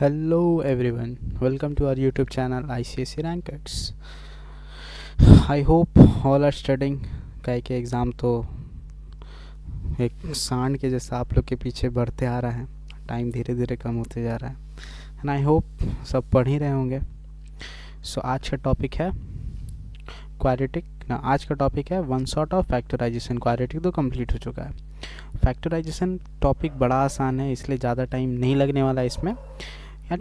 Hello everyone, welcome to our YouTube channel ICSE Rankers. I hope all are studying. काहे के exam तो एक सांड के जैसा आप लोग के पीछे बढ़ते आ रहा है, टाइम धीरे धीरे कम होते जा रहा है एंड आई होप सब पढ़ ही रहे होंगे. सो आज का टॉपिक है क्वाड्रेटिक ना. आज का टॉपिक है one sort of factorization. Quadratic तो कंप्लीट हो चुका है. फैक्टराइजेशन टॉपिक बड़ा आसान है, इसलिए ज़्यादा टाइम नहीं लगने वाला इसमें. यार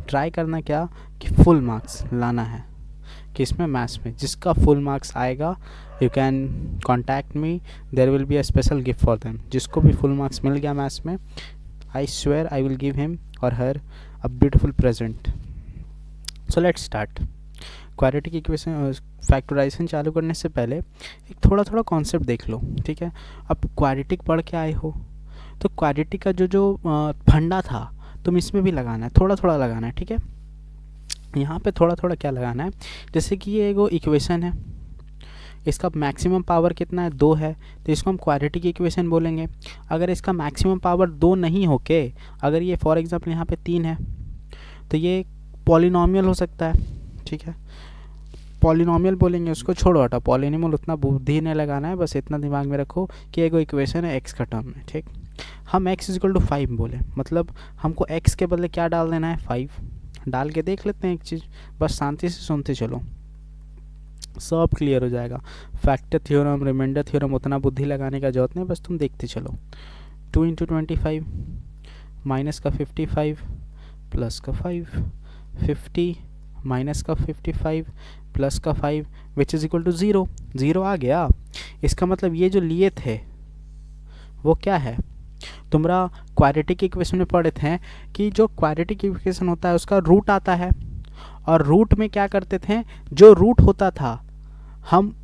ट्राई करना क्या कि फुल मार्क्स लाना है कि इसमें मैथ्स में जिसका फुल मार्क्स आएगा you can contact me, there will be a special gift for them. जिसको भी फुल मार्क्स मिल गया मैथ्स में, I swear I will give him और her a beautiful present. So let's start. Quadratic equation factorisation चालू करने से पहले एक थोड़ा कॉन्सेप्ट देख लो, ठीक है. अब क्वाड्रेटिक पढ़ के आए हो तो क्वाड्रेटिक का जो फंडा था तुम इसमें भी लगाना है, थोड़ा लगाना है, ठीक है. यहाँ पे थोड़ा क्या लगाना है, जैसे कि ये एगो इक्वेशन है, इसका मैक्सिमम पावर कितना है, 2 है, तो इसको हम क्वाड्रेटिक इक्वेशन बोलेंगे. अगर इसका मैक्सिमम पावर 2 नहीं होके अगर ये फॉर एग्जांपल यहाँ पे 3 है तो ये पॉलिनॉमियल हो सकता है, ठीक है. पॉलिनॉमियल बोलेंगे उसको, छोड़ो हटा, पॉलिनॉमियल उतना बुद्धि नहीं लगाना है, बस इतना दिमाग में रखो कि एगो इक्वेशन है एक्स का टर्म में, ठीक. हम x इक्वल टू 5 बोले, मतलब हमको x के बदले क्या डाल देना है, 5 डाल के देख लेते हैं एक चीज़, बस शांति से सुनते चलो, सब क्लियर हो जाएगा. फैक्टर थ्योरम, रिमाइंडर थ्योरम उतना बुद्धि लगाने का जरूरत नहीं, बस तुम देखते चलो. 2 इंटू 25 माइनस का 55 प्लस का 5, 50 माइनस का 55 प्लस का 5 विच इज़ इक्वल टू 0. 0 आ गया. इसका मतलब ये जो लिए थे वो क्या है, तुम्हारा क्वाड्रेटिक इक्वेशन में पढ़े थे कि जो क्वाड्रेटिक इक्वेशन होता है उसका रूट आता है, और रूट में क्या करते थे, जो रूट होता था हम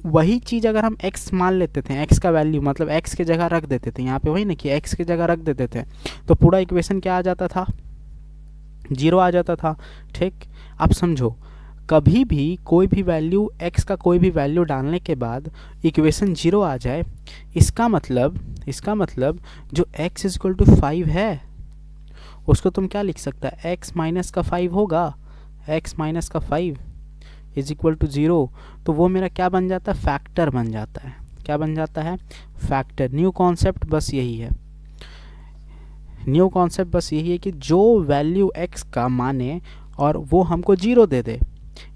वही चीज़ अगर हम x मान लेते थे, x का वैल्यू मतलब x के जगह रख देते थे, यहाँ पे वही ना कि x के जगह रख देते थे, तो पूरा इक्वेशन क्या आ जाता था, 0 आ जाता था, ठीक. आप समझो, कभी भी कोई भी वैल्यू x का कोई भी वैल्यू डालने के बाद इक्वेशन 0 आ जाए, इसका मतलब जो x इज इक्वल टू 5 है उसको तुम क्या लिख सकता है, x माइनस का 5 होगा, x माइनस का 5 इज इक्वल टू 0. तो वो मेरा क्या बन जाता है, फैक्टर बन जाता है. क्या बन जाता है, फैक्टर. न्यू कॉन्सेप्ट बस यही है, न्यू कॉन्सेप्ट बस यही है कि जो वैल्यू x का माने और वो हमको 0 दे दे,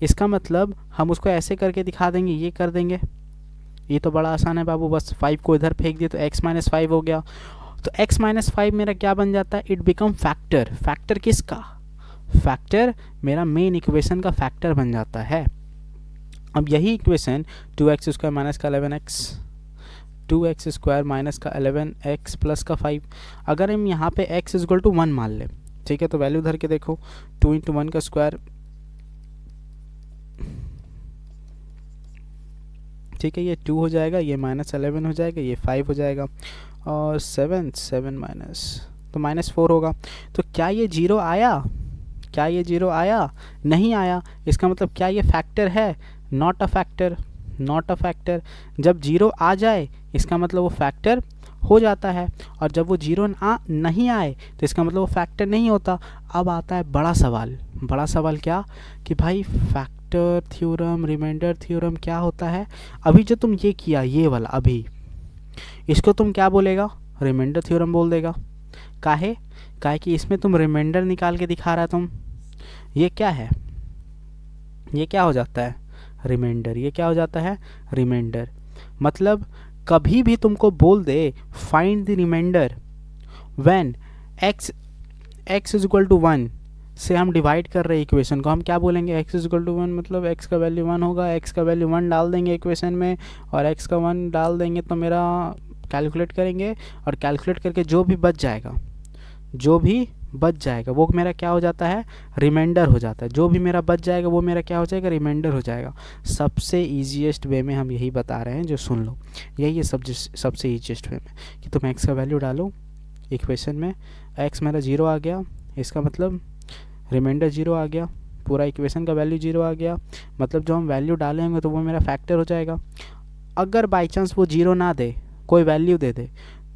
इसका मतलब हम उसको ऐसे करके दिखा देंगे, ये कर देंगे. ये तो बड़ा आसान है बाबू, बस 5 को इधर फेंक दिए तो x माइनस 5 हो गया. तो x माइनस 5 मेरा क्या बन जाता है, इट बिकम फैक्टर. फैक्टर किसका, फैक्टर मेरा मेन इक्वेशन का फैक्टर बन जाता है. अब यही इक्वेशन 2x स्क्वायर माइनस का 11x, 2x स्क्वायर माइनस का 11x प्लस का 5, अगर हम यहाँ पे x इज इक्वल टू 1 मान ले, ठीक है, तो वैल्यू धर के देखो, 2 इंटू 1 का स्क्वायर, ठीक है, ये 2 हो जाएगा, ये माइनस 11 हो जाएगा, ये 5 हो जाएगा, और 7 माइनस तो -4 होगा. तो क्या ये 0 आया, क्या ये 0 आया, नहीं आया. इसका मतलब क्या ये फैक्टर है, not a factor, not a factor. जब 0 आ जाए इसका मतलब वो फैक्टर हो जाता है, और जब वो 0 नहीं आए तो इसका मतलब वो फैक्टर नहीं होता. अब आता है बड़ा सवाल. बड़ा सवाल क्या कि भाई फैक्टर थ्योरम, रिमाइंडर थ्योरम क्या होता है. अभी जो तुम ये किया, ये वाला अभी, इसको तुम क्या बोलेगा, रिमाइंडर थ्योरम बोल देगा. काहे कि इसमें तुम रिमाइंडर निकाल के दिखा रहा तुम. ये क्या है, ये क्या हो जाता है, रिमाइंडर. ये क्या हो जाता है, रिमाइंडर. मतलब कभी भी तुमको बोल दे find the remainder when x is equal to 1 से हम डिवाइड कर रहे हैं इक्वेशन को, हम क्या बोलेंगे, x इज इक्वल टू 1 मतलब x का वैल्यू 1 होगा, x का वैल्यू 1 डाल देंगे इक्वेशन में, और x का 1 डाल देंगे तो मेरा कैलकुलेट करेंगे, और कैलकुलेट करके जो भी बच जाएगा वो मेरा क्या हो जाता है, रिमाइंडर हो जाता है. जो भी मेरा बच जाएगा वो मेरा क्या हो जाएगा, रिमाइंडर हो जाएगा. सबसे ईजीएस्ट वे में हम यही बता रहे हैं, जो सुन लो, यही है सबसे ईजीएस्ट वे में कि तुम x का वैल्यू डालो इक्वेशन में, x मेरा 0 आ गया, इसका मतलब रिमाइंडर 0 आ गया, पूरा इक्वेशन का वैल्यू 0 आ गया, मतलब जो हम वैल्यू डालेंगे तो वो मेरा फैक्टर हो जाएगा. अगर बाई चांस वो 0 ना दे, कोई वैल्यू दे दे,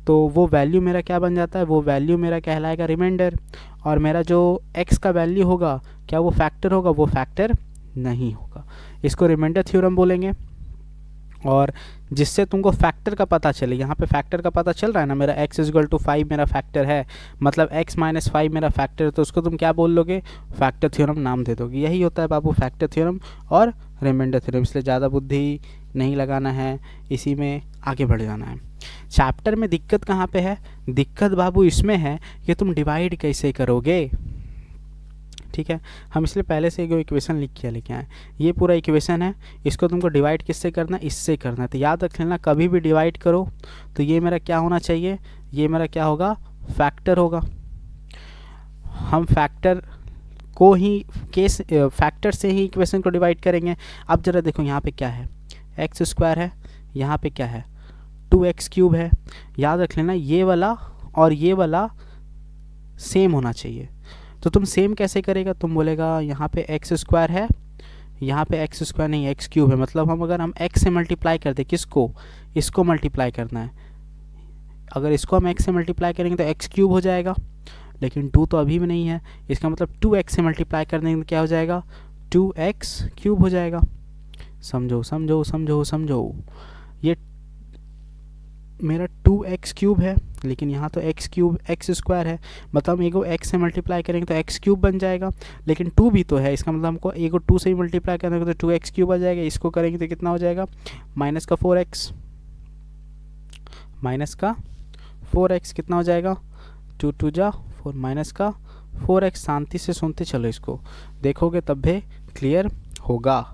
तो वो वैल्यू मेरा क्या बन जाता है, वो वैल्यू मेरा कहलाएगा रिमाइंडर। और मेरा जो x का वैल्यू होगा क्या वो फैक्टर होगा, वो फैक्टर नहीं होगा। इसको रिमाइंडर थ्योरम बोलेंगे। और जिससे तुमको फैक्टर का पता चले, यहाँ पे फैक्टर का पता चल रहा है ना, मेरा x इक्वल टू 5 मेरा फैक्टर है, मतलब x माइनस 5 मेरा फैक्टर है, तो उसको तुम क्या बोल लोगे, फैक्टर थ्योरम नाम दे दोगे। यही होता है बाबू फैक्टर थ्योरम और रिमाइंडर थ्योरम। इसलिए ज़्यादा बुद्धि नहीं लगाना है, इसी में आगे बढ़ जाना है। चैप्टर में दिक्कत कहाँ पे है, दिक्कत बाबू इसमें है कि तुम डिवाइड कैसे करोगे। ठीक है, हम इसलिए पहले से एक इक्वेशन लिख के लेके आए। ये पूरा इक्वेशन है, इसको तुमको डिवाइड किससे करना है, इससे करना है। तो याद रख लेना, कभी भी डिवाइड करो तो ये मेरा क्या होना चाहिए, ये मेरा क्या होगा, फैक्टर होगा। हम फैक्टर को ही फैक्टर से ही इक्वेशन को डिवाइड करेंगे। अब जरा देखो यहाँ पे क्या है, एक्स स्क्वायर है, यहाँ पे क्या है 2x क्यूब है। याद रख लेना ये वाला और ये वाला सेम होना चाहिए। तो तुम सेम कैसे करेगा, तुम बोलेगा यहाँ पे एक्स स्क्वायर है, यहाँ पे एक्स स्क्वायर नहीं एक्स क्यूब है, मतलब अगर हम x से मल्टीप्लाई कर दे, किसको, इसको मल्टीप्लाई करना है। अगर इसको हम x से मल्टीप्लाई करेंगे तो x क्यूब हो जाएगा, लेकिन 2 तो अभी भी नहीं है, इसका मतलब 2x से मल्टीप्लाई कर देंगे तो क्या हो जाएगा, 2x क्यूब हो जाएगा। समझो समझो समझो समझो, ये मेरा 2x क्यूब है, लेकिन यहाँ तो x क्यूब एक्स स्क्वायर है, मतलब एगो x से मल्टीप्लाई करेंगे तो x क्यूब बन जाएगा, लेकिन 2 भी तो है, इसका मतलब हमको एगो 2 से ही मल्टीप्लाई करेंगे तो 2x क्यूब आ जाएगा। इसको करेंगे तो कितना हो जाएगा, माइनस का 4x, माइनस का 4x कितना हो जाएगा, 2 2 जा 4 माइनस का 4x। शांति से सुनते चलो, इसको देखोगे तब भी क्लियर होगा।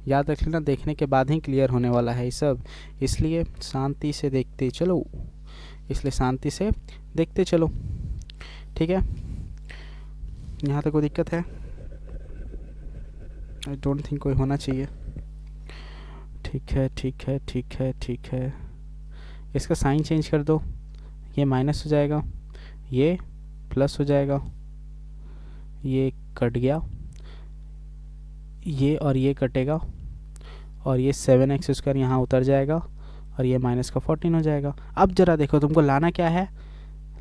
याद रख लेना, देखने के बाद ही क्लियर होने वाला है ये सब, इसलिए शांति से देखते चलो, इसलिए शांति से देखते चलो। ठीक है, यहाँ तक कोई दिक्कत है, आई डोंट थिंक कोई होना चाहिए। ठीक है ठीक है ठीक है ठीक है, इसका साइन चेंज कर दो, ये माइनस हो जाएगा, ये प्लस हो जाएगा, ये कट गया, ये और ये कटेगा, और ये 7x स्क्वायर यहाँ उतर जाएगा, और ये माइनस का 14 हो जाएगा। अब जरा देखो, तुमको लाना क्या है,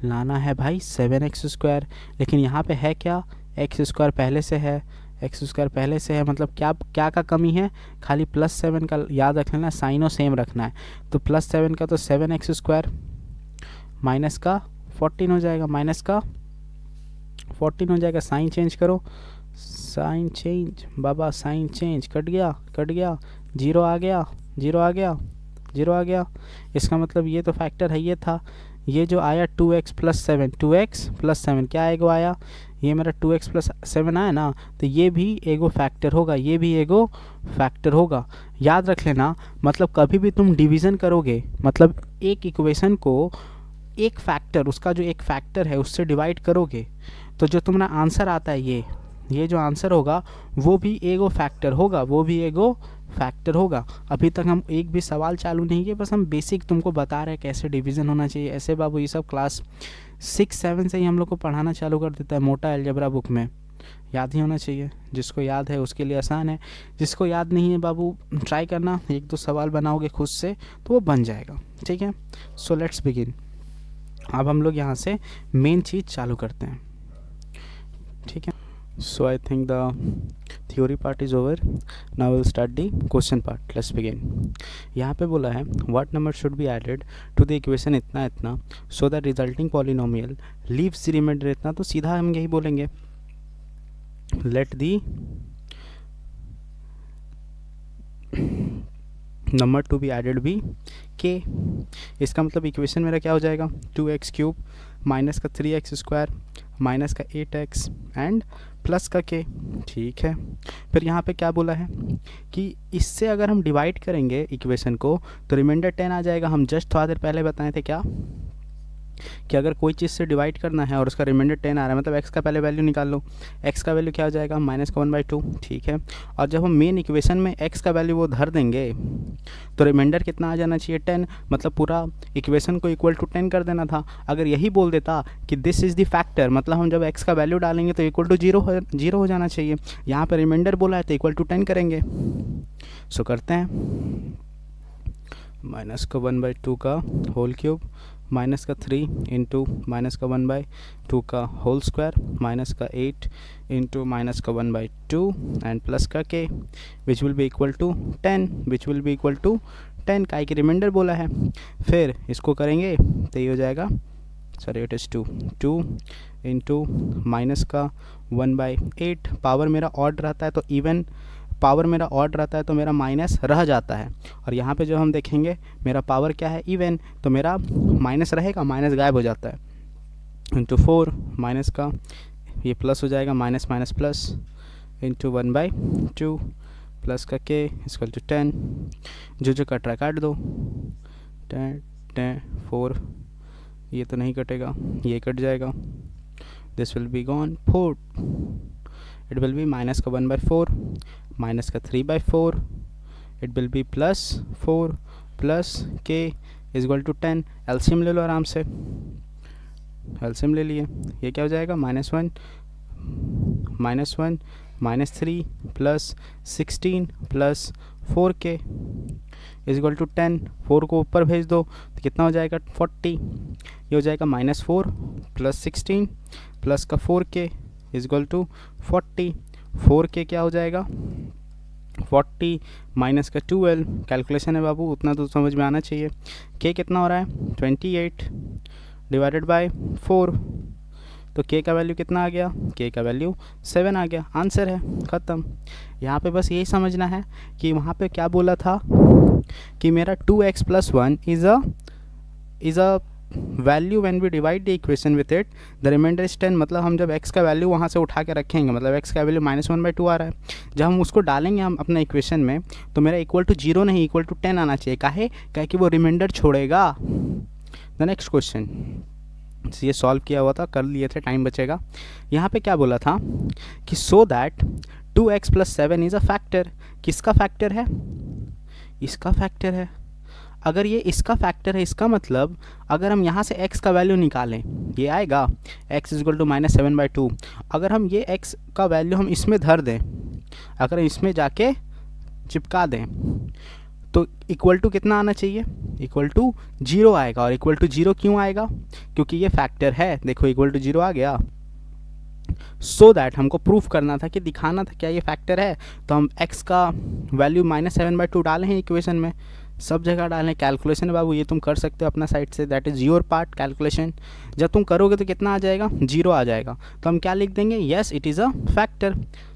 लाना है भाई 7x स्क्वायर, लेकिन यहाँ पे है क्या, x स्क्वायर पहले से है, x स्क्वायर पहले से है, मतलब क्या क्या का कमी है, खाली +7 का। याद रख लेना, साइनो सेम रखना है, तो +7 का तो 7x स्क्वायर माइनस का 14 हो जाएगा, माइनस का 14 हो जाएगा। साइन चेंज करो, साइन चेंज बाबा, साइन चेंज, कट गया कट गया, जीरो आ गया, जीरो आ गया, जीरो आ गया। इसका मतलब ये तो फैक्टर है, ये था, ये जो आया 2x + 7, 2x + 7 क्या एगो आया, ये मेरा 2x + 7 आया ना, तो ये भी एगो फैक्टर होगा, ये भी एगो फैक्टर होगा। याद रख लेना, मतलब कभी भी तुम डिवीज़न करोगे, मतलब एक इक्वेशन को एक फैक्टर, उसका जो एक फैक्टर है उससे डिवाइड करोगे, तो जो तुम्हारा आंसर आता है ये जो आंसर होगा वो भी एगो फैक्टर होगा, वो भी एगो फैक्टर होगा। अभी तक हम एक भी सवाल चालू नहीं किए, बस हम बेसिक तुमको बता रहे हैं कैसे डिवीज़न होना चाहिए। ऐसे बाबू ये सब क्लास 6-7 से ही हम लोग को पढ़ाना चालू कर देता है, मोटा अलजेब्रा बुक में याद ही होना चाहिए। जिसको याद है उसके लिए आसान है, जिसको याद नहीं है बाबू ट्राई करना, 1-2 सवाल बनाओगे खुद से तो वो बन जाएगा। ठीक है, सो लेट्स बिगिन। अब हम लोग यहाँ से मेन चीज़ चालू करते हैं। ठीक है, so I think the theory part is over, now we'll start the question part. Let's begin. यहाँ पे बोला है what number should be added to the equation इतना इतना so that resulting polynomial leaves the remainder इतना, तो सीधा हम यही बोलेंगे let the number to be added be k। इसका मतलब इक्वेशन मेरा क्या हो जाएगा, 2x क्यूब माइनस का 3x स्क्वायर माइनस का 8x एंड प्लस का k। ठीक है, फिर यहाँ पे क्या बोला है कि इससे अगर हम डिवाइड करेंगे इक्वेशन को तो रिमाइंडर 10 आ जाएगा। हम जस्ट थोड़ा देर पहले बताए थे क्या कि अगर कोई चीज़ से डिवाइड करना है और उसका रिमाइंडर 10 आ रहा है, मतलब x का पहले वैल्यू निकाल लो, x का वैल्यू क्या हो जाएगा, माइनस का 1/2। ठीक है, और जब हम मेन इक्वेशन में x का वैल्यू वो धर देंगे तो रिमाइंडर कितना आ जाना चाहिए, 10, मतलब पूरा इक्वेशन को इक्वल टू 10 कर देना था। अगर यही बोल देता कि दिस इज़ द फैक्टर, मतलब हम जब x का वैल्यू डालेंगे तो इक्वल टू जीरो हो जाना चाहिए। यहाँ पर रिमाइंडर बोला है तो इक्वल टू 10 करेंगे। सो करते हैं, माइनस का 1/2 का होल क्यूब माइनस का 3 इंटू माइनस का 1/2 का होल स्क्वायर माइनस का 8 इंटू माइनस का 1/2 एंड प्लस का k which will be equal to 10 which will be equal to 10 का की रिमाइंडर बोला है। फिर इसको करेंगे तो ये हो जाएगा, sorry it is 2 into minus का 1/8। पावर मेरा ऑड रहता है तो इवन पावर मेरा ऑड रहता है तो मेरा माइनस रह जाता है, और यहाँ पे जो हम देखेंगे मेरा पावर क्या है इवन, तो मेरा माइनस रहेगा, माइनस गायब हो जाता है। इंटू 4 माइनस का ये प्लस हो जाएगा, minus minus plus into 1/2 plus का k इक्वल टू 10। जो कट रहा है काट दो, 10 4 ये तो नहीं कटेगा, ये कट जाएगा, this will be gone 4, it will be minus का 1/4 माइनस का 3/4, it will be plus 4 plus k equal to 10। LCM ले लो आराम से, एलसीएम ले लिए, ये क्या हो जाएगा -1 -3 plus 16 plus 4k equal to 10। 4 को ऊपर भेज दो तो कितना हो जाएगा 40, ये हो जाएगा -4 प्लस 16 प्लस का 4k इक्वल टू 40। 4k क्या हो जाएगा 40 माइनस का 12, कैलकुलेशन है बाबू उतना तो समझ में आना चाहिए। k कितना हो रहा है 28 डिवाइडेड बाय 4, तो k का वैल्यू कितना आ गया, k का वैल्यू 7 आ गया, आंसर है, ख़त्म। यहाँ पे बस यही समझना है कि वहाँ पे क्या बोला था कि मेरा 2x + 1 is a value when we divide the equation with it the remainder is 10। मतलब हम जब x का वैल्यू वहाँ से उठा के रखेंगे, मतलब x का वैल्यू -1/2 आ रहा है, जब हम उसको डालेंगे हम अपना इक्वेशन में तो मेरा इक्वल टू 0 नहीं इक्वल टू 10 आना चाहिए। काहे कि वो रिमाइंडर छोड़ेगा। द नेक्स्ट क्वेश्चन ये सॉल्व किया हुआ था, कर लिए थे, टाइम बचेगा। यहाँ पे क्या बोला था कि so that 2x + 7 is a factor. किसका फैक्टर है, इसका फैक्टर है। अगर ये इसका फैक्टर है, इसका मतलब अगर हम यहाँ से x का वैल्यू निकालें ये आएगा x इक्वल टू -7/2। अगर हम ये x का वैल्यू हम इसमें धर दें, अगर इसमें जाके चिपका दें तो इक्वल टू कितना आना चाहिए, इक्वल टू 0 आएगा। और इक्वल टू 0 क्यों आएगा, क्योंकि ये फैक्टर है। देखो इक्वल टू 0 आ गया। सो दैट हमको प्रूफ करना था कि दिखाना था क्या ये फैक्टर है, तो हम x का वैल्यू -7/2 डाले हैं इक्वेशन में, सब जगह डालें। कैलकुलेशन है बाबू, ये तुम कर सकते हो अपना साइड से, that is your part calculation. जब तुम करोगे तो कितना आ जाएगा 0 आ जाएगा, तो हम क्या लिख देंगे, yes it is a factor.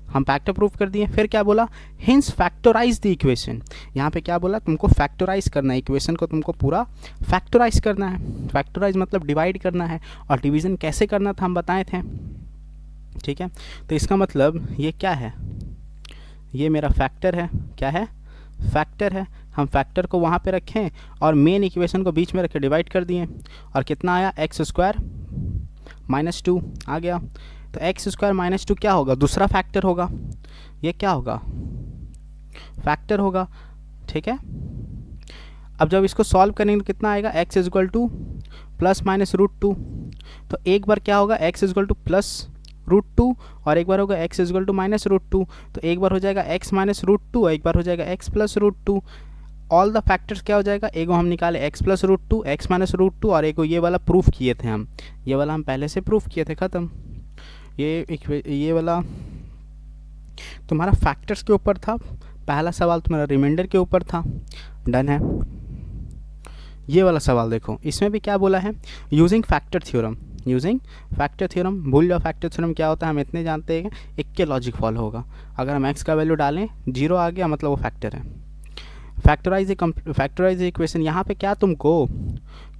हम फैक्टर प्रूफ कर दिए। फिर क्या बोला, हिंस फैक्टराइज द इक्वेशन। यहाँ पे क्या बोला, तुमको फैक्टराइज करना है इक्वेशन को, तुमको पूरा फैक्टराइज करना है। फैक्टराइज मतलब डिवाइड करना है, और डिवीज़न कैसे करना था हम बताए थे, ठीक है। तो इसका मतलब ये क्या है, ये मेरा फैक्टर है। क्या है, फैक्टर है। हम फैक्टर को वहाँ पे रखें और मेन इक्वेशन को बीच में रखे डिवाइड कर दिए, और कितना आया x² -2 आ गया। तो x² -2 क्या होगा, दूसरा फैक्टर होगा। ये क्या होगा, फैक्टर होगा, ठीक है। अब जब इसको सॉल्व करेंगे तो कितना आएगा, x इक्वल टू +-√2। तो एक बार क्या होगा, x इक्वल टू +√2 और एक बार होगा x इक्वल टू -√2। तो एक बार हो जाएगा x -√2 और एक बार हो जाएगा x +√2। ऑल द फैक्टर्स क्या हो जाएगा, एगो हम निकाले x +√2 x -√2 और एगो ये वाला प्रूफ किए थे हम, ये वाला हम पहले से प्रूफ किए थे, ख़त्म। ये वाला तुम्हारा फैक्टर्स के ऊपर था, पहला सवाल तुम्हारा रिमाइंडर के ऊपर था, डन है। ये वाला सवाल देखो, इसमें भी क्या बोला है, using factor theorem. Using factor theorem, भूल जाओ फैक्टर थ्योरम क्या होता है, हम इतने जानते हैं कि एक के लॉजिक फॉलो होगा। अगर हम x का वैल्यू डालें 0 आ गया मतलब वो फैक्टर है। फैक्टराइज इक्वेशन, यहाँ पे क्या तुमको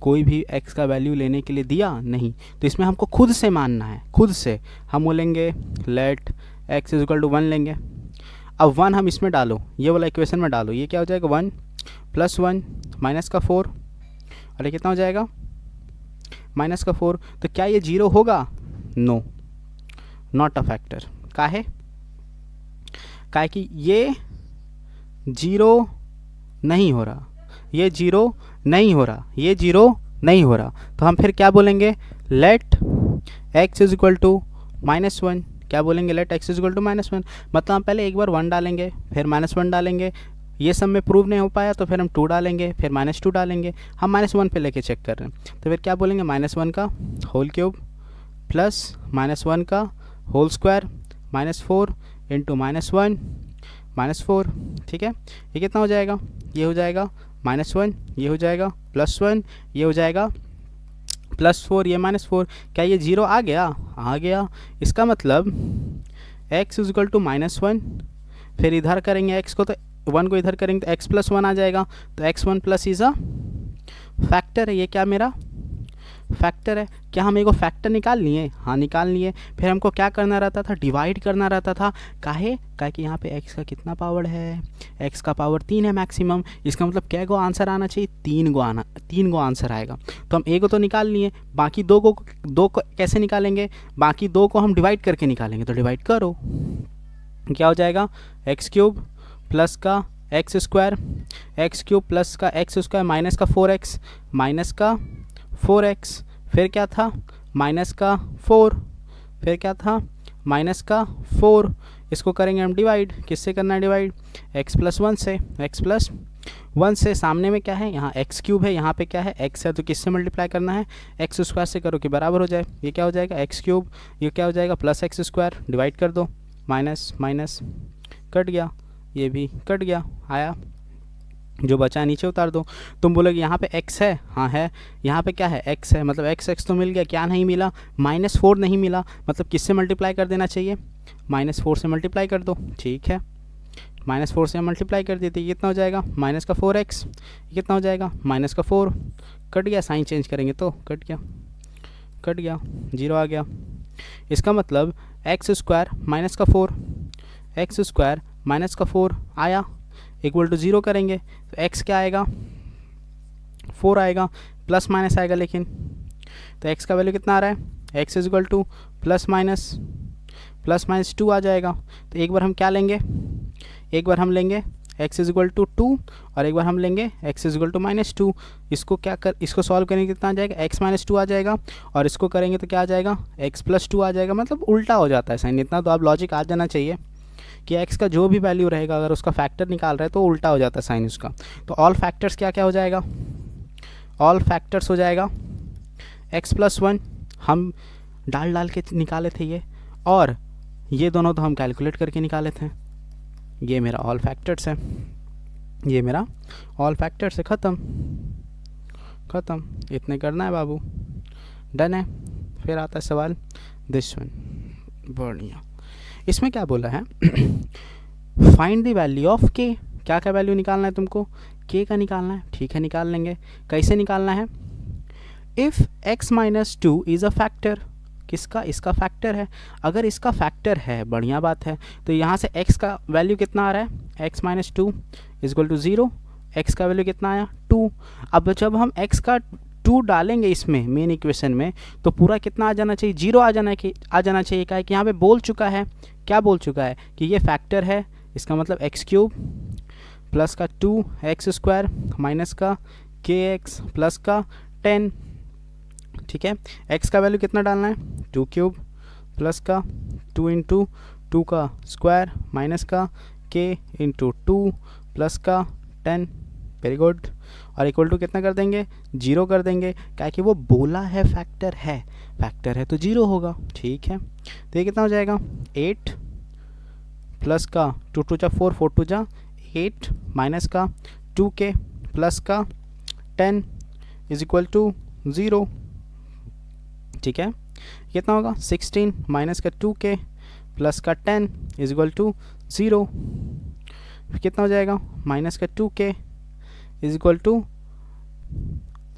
कोई भी x का वैल्यू लेने के लिए दिया नहीं, तो इसमें हमको खुद से मानना है। खुद से हम बोलेंगे लेट x इक्वल टू 1 लेंगे। अब 1 हम इसमें डालो, ये वाला इक्वेशन में डालो, ये क्या हो जाएगा 1 + 1 माइनस का 4 और ये कितना हो जाएगा -4। तो क्या ये 0 होगा, नो, नॉट अ फैक्टर। काहे कि ये 0 नहीं हो रहा, ये 0 नहीं हो रहा, ये 0 नहीं हो रहा। तो हम फिर क्या बोलेंगे, लेट x इक्वल टू -1। क्या बोलेंगे, लेट x इक्वल टू -1। मतलब हम पहले एक बार 1 डालेंगे, फिर -1 डालेंगे, ये सब में प्रूव नहीं हो पाया तो फिर हम 2 डालेंगे, फिर -2 डालेंगे। हम -1 पे लेके चेक कर रहे हैं तो फिर क्या बोलेंगे, -1 का होल क्यूब प्लस -1 का होल स्क्वायर -4 इंटू -1 -4। ठीक है, ये कितना हो जाएगा, ये हो जाएगा -1, ये हो जाएगा +1, ये हो जाएगा +4, ये -4। क्या ये 0 आ गया? आ गया। इसका मतलब x इक्वल टू -1, फिर इधर करेंगे x को तो 1 को इधर करेंगे तो x + 1 आ जाएगा, तो x1 plus is a factor है। ये क्या मेरा फैक्टर है। क्या हम एक फैक्टर निकाल लिए? हाँ निकाल लिए। फिर हमको क्या करना रहता था, डिवाइड करना रहता था। काहे कि यहाँ पे x का कितना पावर है, x का पावर 3 है मैक्सिमम। इसका मतलब क्या गो आंसर आना चाहिए, 3 गो आंसर आएगा। तो हम एक को तो निकाल लिए, बाकी दो को कैसे निकालेंगे, बाकी 2 को हम डिवाइड करके निकालेंगे। तो डिवाइड करो, क्या हो जाएगा, x³ प्लस का x² x³ प्लस का x² माइनस का 4x माइनस का 4x, फिर क्या था माइनस का 4, फिर क्या था माइनस का 4। इसको करेंगे हम डिवाइड, किससे करना है डिवाइड, x + 1 से, x + 1 से। सामने में क्या है, यहाँ x³ है, यहाँ पे क्या है x है, तो किससे मल्टीप्लाई करना है, x² से करो कि बराबर हो जाए। ये क्या हो जाएगा x³, ये क्या हो जाएगा +x², डिवाइड कर दो, माइनस माइनस कट गया, ये भी कट गया, आया जो बचा नीचे उतार दो। तुम बोलोगे यहाँ पे x है, हाँ है, यहाँ पे क्या है x है, मतलब x तो मिल गया। क्या नहीं मिला, -4 नहीं मिला, मतलब किससे मल्टीप्लाई कर देना चाहिए, -4 से मल्टीप्लाई कर दो। ठीक है, -4 से मल्टीप्लाई कर देते, कितना हो जाएगा माइनस का 4x, कितना हो जाएगा -4, कट गया, साइन चेंज करेंगे तो कट गया 0 आ गया। इसका मतलब x² माइनस का 4, x² माइनस का 4 आया, इक्वल टू 0 करेंगे तो x क्या आएगा, 4 आएगा, प्लस माइनस आएगा लेकिन। तो x का वैल्यू कितना आ रहा है, x इक्वल टू +- 2 आ जाएगा। तो एक बार हम क्या लेंगे, एक बार हम लेंगे x इक्वल टू 2 और एक बार हम लेंगे x इक्वल टू -2। इसको सॉल्व करेंगे कितना आ जाएगा, x -2 आ जाएगा, और इसको करेंगे तो क्या आ जाएगा, x + 2 आ जाएगा। मतलब उल्टा हो जाता है साइन। इतना तो आप लॉजिक आ जाना चाहिए कि x का जो भी वैल्यू रहेगा अगर उसका फैक्टर निकाल रहे हैं तो उल्टा हो जाता है साइन उसका। तो ऑल फैक्टर्स क्या क्या हो जाएगा, ऑल फैक्टर्स हो जाएगा x + 1 हम डाल के निकाले थे ये, और ये दोनों तो हम कैलकुलेट करके निकाले थे। ये मेरा ऑल फैक्टर्स है, ये मेरा ऑल फैक्टर्स है। ख़त्म, इतने करना है बाबू, डन है। फिर आता है सवाल दिस वन, बढ़िया। इसमें क्या बोला है, फाइंड द वैल्यू ऑफ के। क्या क्या वैल्यू निकालना है तुमको, के का निकालना है। ठीक है, निकाल लेंगे। कैसे निकालना है, if x - 2 is a factor, किसका, इसका फैक्टर है। अगर इसका फैक्टर है, बढ़िया बात है। तो यहाँ से x का वैल्यू कितना आ रहा है, x - 2 इक्वल टू 0, x का वैल्यू कितना आया 2। अब जब हम x का 2 डालेंगे इसमें मेन इक्वेशन में, तो पूरा कितना आ जाना चाहिए, 0 आ जाना चाहिए। क्या है कि यहाँ पे बोल चुका है, क्या बोल चुका है कि ये फैक्टर है। इसका मतलब x³ प्लस का 2x² माइनस का kx प्लस का 10। ठीक है, x का वैल्यू कितना डालना है, 2³ प्लस का 2 × 2 का स्क्वायर माइनस का k × 2 प्लस का 10। Very good. और इक्वल टू कितना कर देंगे, 0 कर देंगे। क्या कि वो बोला है फैक्टर है तो 0 होगा। ठीक है, तो ये कितना हो जाएगा, 8 प्लस का 2 × 2 = 4, 4 × 2 = 8 माइनस का 2k प्लस का 10 इज इक्वल टू 0। ठीक है, कितना होगा, 16 माइनस का 2k प्लस का 10 इज इक्वल टू 0। कितना हो जाएगा, माइनस का 2k इज इक्वल टू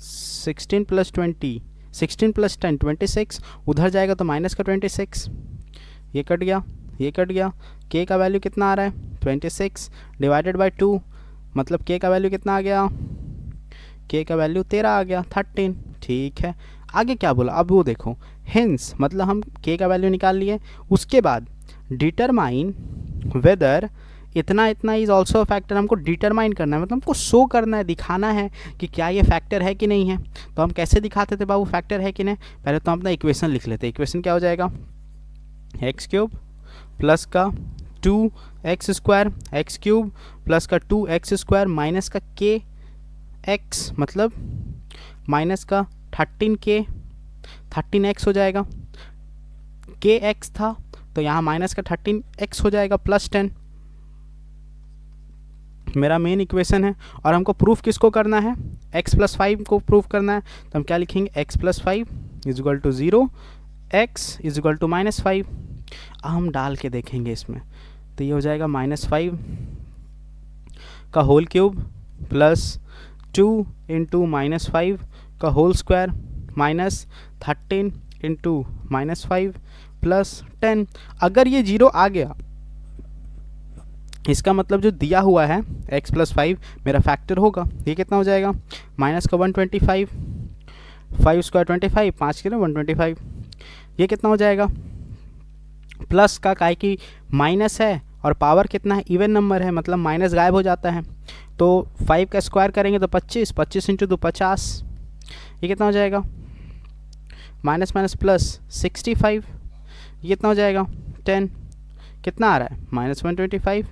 16 + 20, 16 + 10 26, उधर जाएगा तो माइनस का 26, ये कट गया, ये कट गया। k का वैल्यू कितना आ रहा है, 26 डिवाइडेड बाय 2, मतलब k का वैल्यू कितना आ गया, k का वैल्यू 13 आ गया, 13। ठीक है, आगे क्या बोला, अब वो देखो, हेंस मतलब हम k का वैल्यू निकाल लिए। उसके बाद डिटरमाइन वेदर इतना इज़ ऑल्सो फैक्टर, हमको डिटरमाइन करना है, मतलब हमको शो करना है, दिखाना है कि क्या ये फैक्टर है कि नहीं है। तो हम कैसे दिखाते थे बाबू फैक्टर है कि नहीं, पहले तो हम अपना इक्वेशन लिख लेते। इक्वेशन क्या हो जाएगा, x³ प्लस का two x square x cube plus का 2x² माइनस का के एक्स मतलब माइनस का 13x हो जाएगा। के एक्स था तो यहाँ माइनस का 13x हो जाएगा प्लस 10। मेरा मेन इक्वेशन है और हमको प्रूफ किसको करना है, x+5 को प्रूफ करना है। तो हम क्या लिखेंगे, x+5 is equal to 0, x is equal to -5। हम डाल के देखेंगे इसमें, तो ये हो जाएगा -5 का होल क्यूब प्लस 2 इंटू -5 का whole square minus 13 into -5 plus 10। अगर ये 0 आ गया इसका मतलब जो दिया हुआ है x+5 मेरा फैक्टर होगा। ये कितना हो जाएगा, माइनस का 125, 5 स्क्वायर 25, 5 के ना 125। ये कितना हो जाएगा, प्लस का काहे कि माइनस है और पावर कितना है, इवन नंबर है, मतलब माइनस गायब हो जाता है। तो 5 का स्क्वायर करेंगे तो 25, 25 इंटू 2 50। ये कितना हो जाएगा, माइनस माइनस प्लस 65। ये कितना हो जाएगा 10, कितना आ रहा है -125।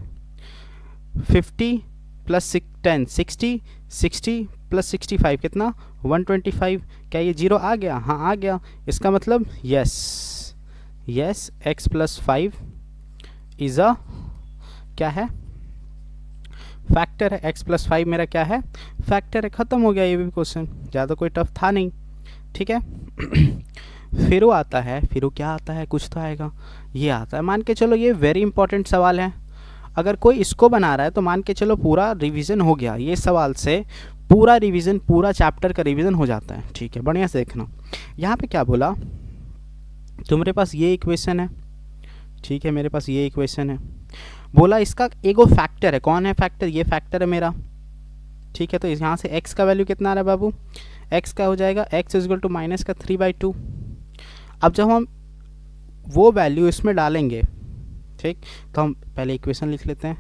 50 प्लस 10 60, 60 प्लस 65 कितना 125। क्या ये 0 आ गया, हाँ आ गया। इसका मतलब यस x+5 इज़ अ क्या है, फैक्टर है। x+5 मेरा क्या है, फैक्टर है। ख़त्म हो गया ये भी क्वेश्चन, ज़्यादा कोई टफ था नहीं, ठीक है। फिर वो आता है, फिर वो क्या आता है, कुछ तो आएगा, ये आता है। मान के चलो ये वेरी इंपॉर्टेंट सवाल है। अगर कोई इसको बना रहा है तो मान के चलो पूरा रिवीजन हो गया। ये सवाल से पूरा रिवीजन, पूरा चैप्टर का रिवीजन हो जाता है, ठीक है। बढ़िया से देखना, यहाँ पे क्या बोला, तुम्हारे पास ये इक्वेशन है, ठीक है, मेरे पास ये इक्वेशन है। बोला इसका एगो फैक्टर है, कौन है फैक्टर, ये फैक्टर है मेरा, ठीक है। तो यहाँ से x का वैल्यू कितना आ रहा है बाबू, x का हो जाएगा x is equal to minus का 3/2। अब जब हम वो वैल्यू इसमें डालेंगे, ठीक, तो हम पहले इक्वेशन लिख लेते हैं,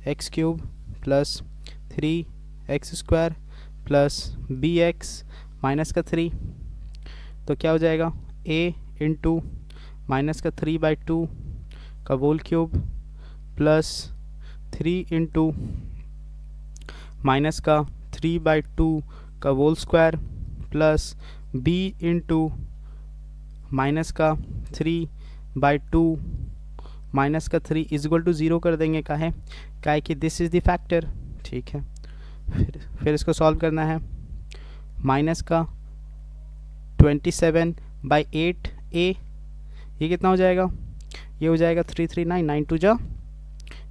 ax³ plus 3x² plus bx minus का 3। तो क्या हो जाएगा, a इंटू माइनस का 3/2 का whole cube plus 3 into minus का 3/2 का whole square plus b into minus का 3/2 माइनस का 3 इज इक्वल टू 0 कर देंगे। काहे कि दिस इज़ द फैक्टर, ठीक है। फिर इसको सॉल्व करना है, माइनस का 27/8 a, ये कितना हो जाएगा, ये हो जाएगा 339, 9 2 जा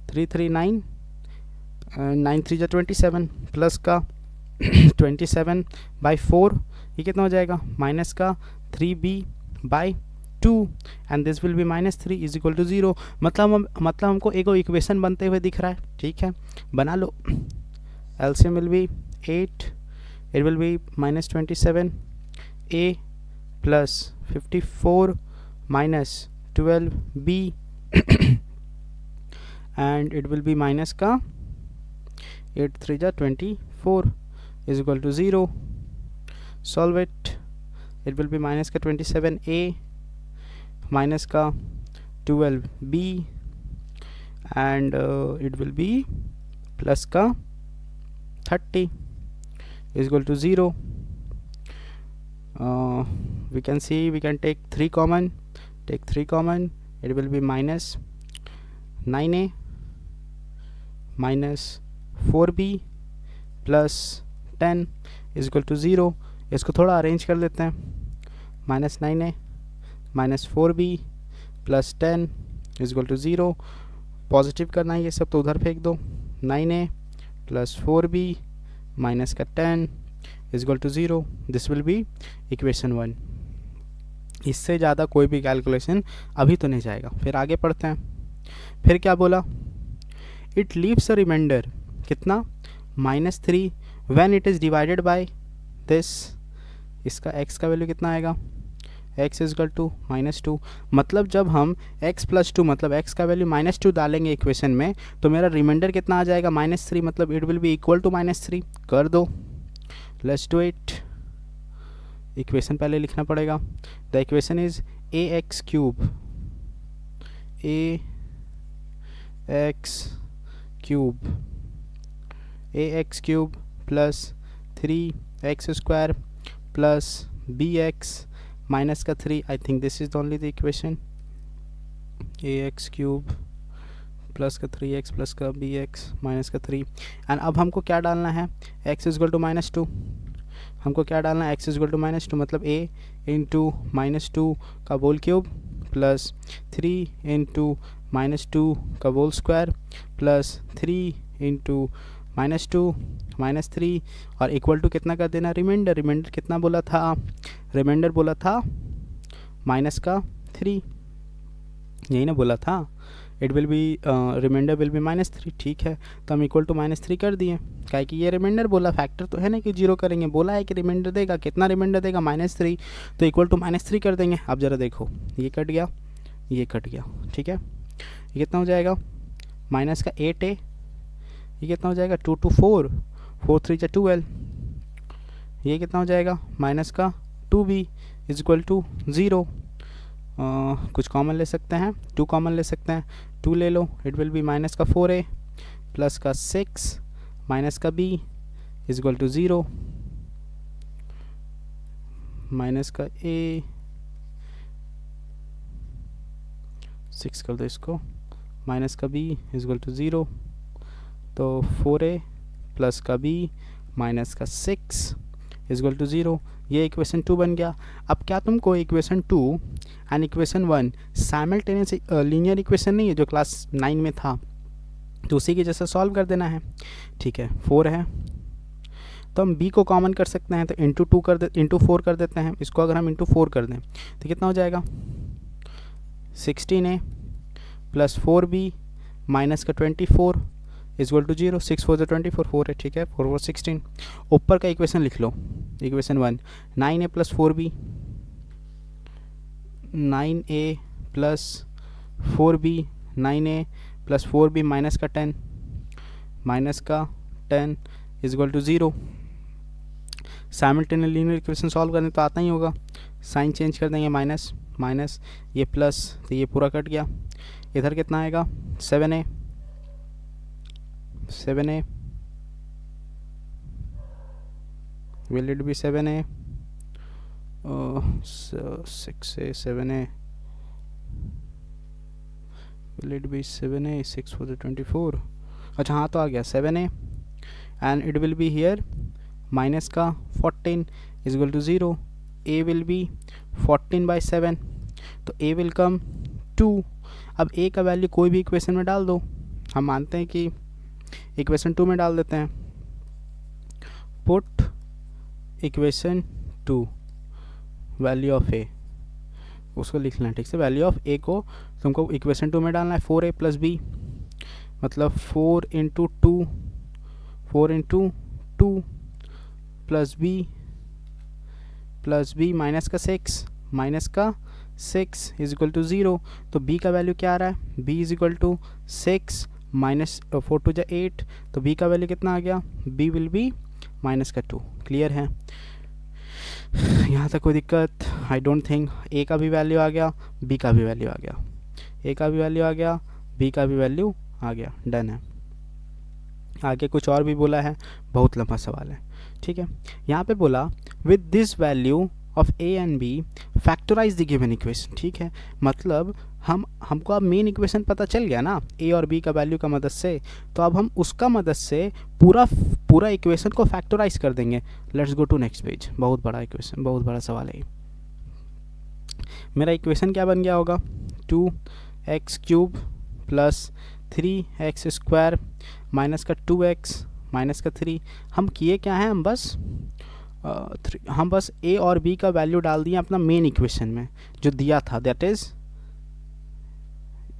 339, 9 3 जा 27 प्लस का 27/4, ये कितना हो जाएगा, माइनस का 3b/2 and this will be -3 is equal to 0। मतलब हमको एगो इक्वेशन बनते हुए दिख रहा है, ठीक है। बना लो, LCM will be 8, it will be -27 a plus 54 minus 12 b and it will be minus का 8 3 जा 24 is equal to 0. Solve it. It will be minus का 27a minus का 12b and it will be plus का 30 is equal to 0. We can see, we can take 3 common. Take 3 common. It will be minus 9a minus 4b plus 10 is equal to 0. इसको थोड़ा arrange कर लेते हैं, minus 9a minus 4b plus 10 is equal to 0। Positive करना है ये सब, तो उधर फेंक दो, 9a प्लस 4b माइनस का 10 is equal to 0। This will be equation 1। इससे ज़्यादा कोई भी कैलकुलेशन अभी तो नहीं जाएगा। फिर आगे पढ़ते हैं। फिर क्या बोला, इट लीव्स अ रिमाइंडर कितना, -3 when it is divided by this. इसका x का वैल्यू कितना आएगा, x इज इक्वल टू -2। मतलब जब हम x प्लस 2 मतलब x का वैल्यू -2 डालेंगे इक्वेशन में, तो मेरा रिमाइंडर कितना आ जाएगा, -3। मतलब it will be equal to -3। कर दो, लेट्स डू इट। इक्वेशन पहले लिखना पड़ेगा। The equation is ax³ x cube, a x cube plus 3x² plus b x minus का 3. I think this is only the equation. A x cube plus का 3x plus का B x minus का 3. And अब हमको क्या डालना है, x is equal to -2. हमको क्या डालना है, x इज इक्वल टू -2 मतलब a इंटू -2 का होल क्यूब प्लस 3 इंटू -2 का होल स्क्वायर प्लस 3 इंटू -2 -3 और इक्वल टू कितना कर देना, रिमाइंडर. रिमाइंडर कितना बोला था, रिमाइंडर बोला था माइनस का 3, यही ना बोला था. It will be remainder will be -3. ठीक है, तो हम इक्वल टू -3 कर दिए. काहे कि ये रिमाइंडर बोला, फैक्टर तो है ना कि जीरो करेंगे, बोला है कि रिमाइंडर देगा. कितना रिमाइंडर देगा, -3, तो इक्वल टू -3 कर देंगे. अब ज़रा देखो, ये कट गया, ये कट गया. ठीक है, ये कितना हो जाएगा, माइनस का 8a, ये कितना हो जाएगा 2 to 4, 4 3 जा 12. ये कितना हो जाएगा, माइनस का 2b इज इक्वल टू 0. कुछ कॉमन ले सकते हैं, 2 कॉमन ले सकते हैं, 2 ले लो. इट विल बी माइनस का 4a प्लस का 6 माइनस का b is equal to 0. Minus का a 6 कर दो इसको, माइनस का b इज इक्वल टू 0. तो 4a प्लस का b माइनस का 6 इज इक्वल टू 0. ये इक्वेशन 2 बन गया. अब क्या तुमको equation 2 and equation 1 simultaneous linear equation नहीं है जो क्लास 9 में था, तो उसी के जैसा सॉल्व कर देना है. ठीक है, 4 है तो हम b को कॉमन कर सकते हैं, तो इंटू 4 कर देते हैं. इसको अगर हम इंटू 4 कर दें तो कितना हो जाएगा, 16a प्लस 4b माइनस का 24 इज इक्वल टू 0. 6 4 24, 4 है. ठीक है, 4 4 16. ऊपर का इक्वेशन लिख लो, equation 1 9a plus 4b, 9a plus 4b, 9a plus 4b minus का 10 is equal to 0. Simultaneous linear equation solve करने तो आता ही होगा. साइन चेंज कर देंगे, माइनस माइनस, ये प्लस, तो ये पूरा कट गया. इधर कितना आएगा, 7a will it be 7a, 6a 7a, will it be 7a, 6 4 24. अच्छा हाँ, तो आ गया 7a and it will be here minus का 14 is equal to 0. a will be 14 by 7, तो a will come 2. अब a का वैल्यू कोई भी इक्वेशन में डाल दो. हम मानते हैं कि इक्वेशन 2 में डाल देते हैं. पुट इक्वेशन 2 वैल्यू ऑफ ए, उसको लिख लेना. ठीक से, वैल्यू ऑफ ए को तुमको इक्वेशन 2 में डालना है. 4a प्लस बी मतलब 4 इंटू 2 प्लस बी माइनस का 6 इज इक्वल टू 0. तो b का वैल्यू क्या आ रहा है, b is equal to 6 minus 4 2 जा 8, तो b का वैल्यू कितना आ गया, b विल बी माइनस का 2. क्लियर है, यहाँ तक कोई दिक्कत? I don't think. a का भी वैल्यू आ गया, b का भी वैल्यू आ गया, a का भी वैल्यू आ गया, b का भी वैल्यू आ गया. डन है. आगे कुछ और भी बोला है, बहुत लंबा सवाल है. ठीक है, यहाँ पे बोला with this value of a and b factorise the given equation. ठीक है, मतलब हमको अब मेन इक्वेशन पता चल गया ना a और b का वैल्यू का मदद से, तो अब हम उसका मदद से पूरा इक्वेशन को फैक्टराइज कर देंगे. Let's go to next page. बहुत बड़ा इक्वेशन, बहुत बड़ा सवाल है. मेरा इक्वेशन क्या बन गया होगा, 2x cube plus 3x square minus का 2x माइनस का 3. हम किए क्या हैं, हम बस a और b का वैल्यू डाल दिए अपना मेन इक्वेशन में जो दिया था, दैट इज़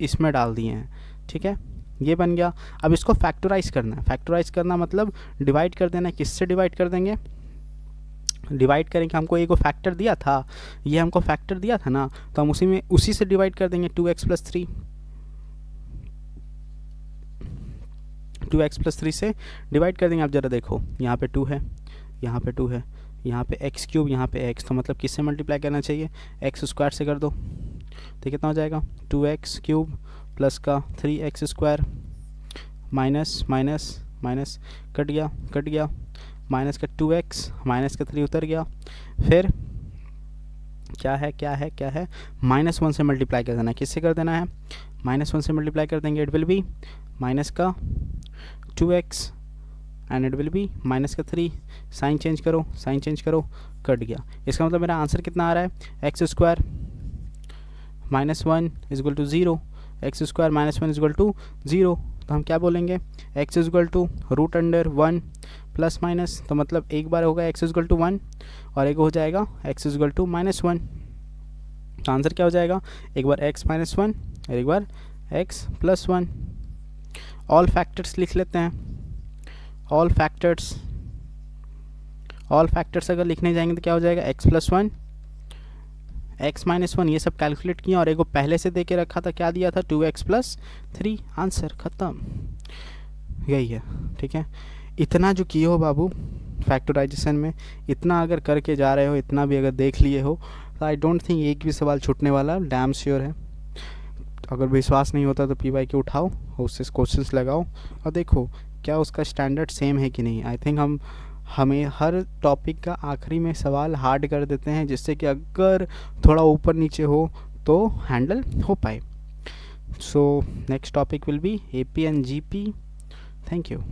इसमें डाल दिए हैं. ठीक है, ये बन गया. अब इसको फैक्टराइज करना है. फैक्टराइज करना मतलब डिवाइड कर देना. किससे डिवाइड कर देंगे, डिवाइड करेंगे. हमको a को फैक्टर दिया था, ये हमको फैक्टर दिया था ना, तो हम उसी से डिवाइड कर देंगे. 2x प्लस 3 से डिवाइड कर देंगे. आप ज़रा देखो, यहाँ पे 2 है, यहाँ पे 2 है, यहाँ पे x क्यूब, यहाँ पे x, तो मतलब किससे मल्टीप्लाई करना चाहिए, x स्क्वायर से कर दो. तो कितना हो जाएगा, 2x क्यूब प्लस का 3x² minus minus minus cut गया माइनस का 2x माइनस का 3 उतर गया। फिर क्या है -1 से मल्टीप्लाई कर देना है। किससे कर देना है? -1 से मल्टीप्लाई कर देंगे, इट विल बी माइनस का 2x and it will be minus का 3। साइन चेंज करो, कट गया। इसका मतलब मेरा आंसर कितना आ रहा है? x² -1 is equal to 0, x² -1 is equal to 0। तो हम क्या बोलेंगे? x is equal to √1 plus minus, तो मतलब एक बार होगा x इज इक्वल टू 1 और एक हो जाएगा x इज इक्वल टू -1। तो आंसर क्या हो जाएगा? एक बार x -1 और एक बार x +1। ऑल फैक्टर्स लिख लेते हैं। ऑल फैक्टर्स अगर लिखने जाएंगे तो क्या हो जाएगा? x +1 x -1 ये सब कैलकुलेट किया और एक को पहले से दे के रखा था, क्या दिया था? 2x + 3। आंसर ख़त्म, यही है। ठीक है, इतना जो किए हो बाबू फैक्टराइजेशन में, इतना अगर करके जा रहे हो, इतना भी अगर देख लिए हो, तो आई डोंट थिंक एक भी सवाल छूटने वाला, डैम श्योर है। अगर विश्वास नहीं होता तो PYQ उठाओ, उससे क्वेश्चंस लगाओ और देखो क्या उसका स्टैंडर्ड सेम है कि नहीं। आई थिंक हमें हर टॉपिक का आखिरी में सवाल हार्ड कर देते हैं, जिससे कि अगर थोड़ा ऊपर नीचे हो तो हैंडल हो पाए। So next topic will be AP and GP। Thank you.